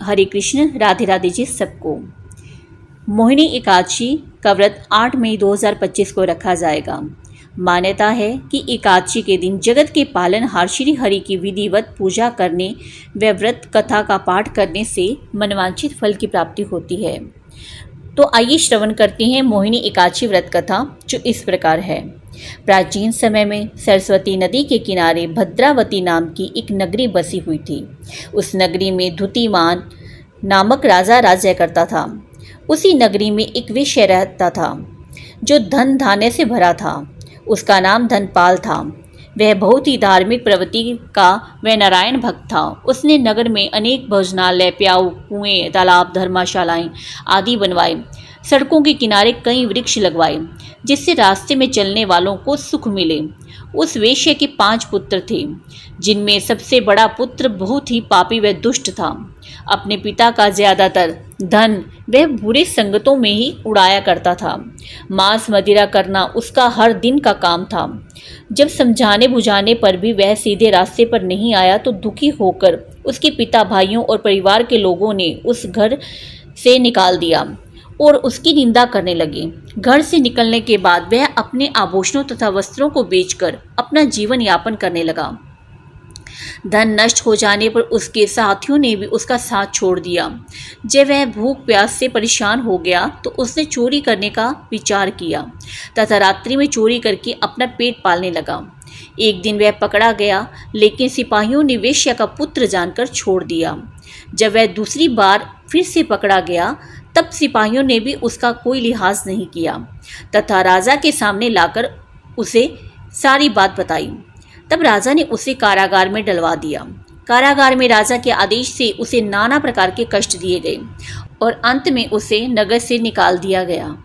हरे कृष्ण, राधे राधे जी सबको। मोहिनी एकादशी का व्रत 8 मई 2025 को रखा जाएगा। मान्यता है कि एकादशी के दिन जगत के पालनहार श्री हरि की विधिवत पूजा करने व व्रत कथा का पाठ करने से मनवांछित फल की प्राप्ति होती है। तो आइए श्रवण करते हैं मोहिनी एकादशी व्रत कथा, जो इस प्रकार है। प्राचीन समय में सरस्वती नदी के किनारे भद्रावती नाम की एक नगरी बसी हुई थी। उस नगरी में धुतिमान नामक राजा राज्य करता था। उसी नगरी में एक वेश्या रहता था जो धन धान्य से भरा था। उसका नाम धनपाल था। वह बहुत ही धार्मिक प्रवृत्ति का व नारायण भक्त था। उसने नगर में अनेक भोजनालय, प्याऊ, कुएं, तालाब, धर्मशालाएं आदि बनवाए। सड़कों के किनारे कई वृक्ष लगवाए जिससे रास्ते में चलने वालों को सुख मिले। उस वेश्या के 5 पुत्र थे, जिनमें सबसे बड़ा पुत्र बहुत ही पापी व दुष्ट था। अपने पिता का ज्यादातर धन वह बुरे संगतों में ही उड़ाया करता था। मांस मदिरा करना उसका हर दिन का काम था। जब समझाने बुझाने पर भी वह सीधे रास्ते पर नहीं आया तो दुखी होकर उसके पिता, भाइयों और परिवार के लोगों ने उस घर से निकाल दिया और उसकी निंदा करने लगे। घर से निकलने के बाद वह अपने आभूषणों तथा वस्त्रों को बेचकर अपना जीवन यापन करने लगा। धन नष्ट हो जाने पर उसके साथियों ने भी उसका साथ छोड़ दिया। जब वह भूख प्यास से परेशान हो गया तो उसने चोरी करने का विचार किया तथा रात्रि में चोरी करके अपना पेट पालने लगा। एक दिन वह पकड़ा गया, लेकिन सिपाहियों ने वेश्या का पुत्र जानकर छोड़ दिया। जब वह दूसरी बार फिर से पकड़ा गया तब सिपाहियों ने भी उसका कोई लिहाज नहीं किया तथा राजा के सामने लाकर उसे सारी बात बताई। तब राजा ने उसे कारागार में डलवा दिया। कारागार में राजा के आदेश से उसे नाना प्रकार के कष्ट दिए गए और अंत में उसे नगर से निकाल दिया गया।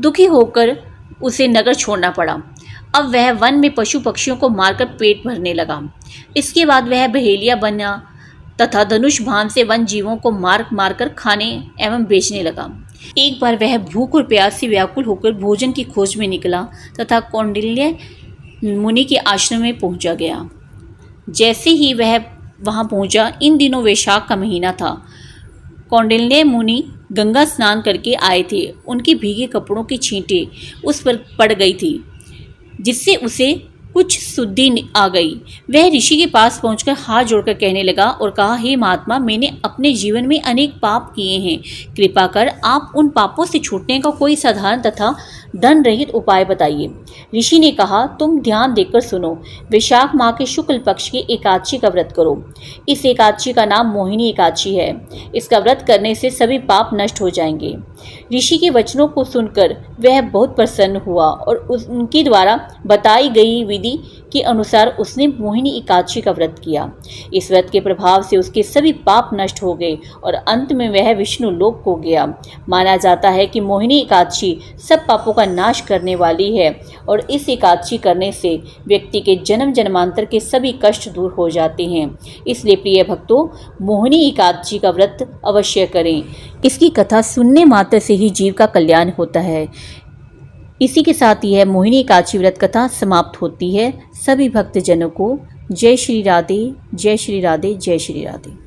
दुखी होकर उसे नगर छोड़ना पड़ा। अब वह वन में पशु पक्षियों को मारकर पेट भरने लगा। इसके बाद वह बहेलिया बना तथा धनुष बाण से वन जीवों को मार कर खाने एवं बेचने लगा। एक बार वह भूख और प्यास से व्याकुल होकर भोजन की खोज में निकला तथा कौंडिल्य मुनि के आश्रम में पहुंचा गया। जैसे ही वह वहां पहुंचा, इन दिनों वैशाख का महीना था। कौंडिल्य मुनि गंगा स्नान करके आए थे। उनके भीगे कपड़ों की छींटें उस पर पड़ गई थी, जिससे उसे कुछ शुद्धि आ गई। वह ऋषि के पास पहुंचकर हाथ जोड़कर कहने लगा और कहा, हे महात्मा, मैंने अपने जीवन में अनेक पाप किए हैं। कृपा कर आप उन पापों से छूटने का कोई साधारण तथा धन रहित उपाय बताइए। ऋषि ने कहा, तुम ध्यान देकर सुनो। वैशाख माह के शुक्ल पक्ष की एकादशी का व्रत करो। इस एकादशी का नाम मोहिनी एकादशी है। इसका व्रत करने से सभी पाप नष्ट हो जाएंगे। ऋषि के वचनों को सुनकर वह बहुत प्रसन्न हुआ और उनके द्वारा बताई गई विधि के अनुसार उसने मोहिनी एकादशी का व्रत किया। इस व्रत के प्रभाव से उसके सभी पाप नष्ट हो गए और अंत में वह विष्णु लोक को गया। माना जाता है कि मोहिनी एकादशी सब पापों का नाश करने वाली है और इस एकादशी करने से व्यक्ति के जन्म जन्मांतर के सभी कष्ट दूर हो जाते हैं। इसलिए प्रिय भक्तों, मोहिनी एकादशी का व्रत अवश्य करें। इसकी कथा सुनने मात्र से ही जीव का कल्याण होता है। इसी के साथ यह मोहिनी एकादशी व्रत कथा समाप्त होती है। सभी भक्तजनों को जय श्री राधे, जय श्री राधे, जय श्री राधे।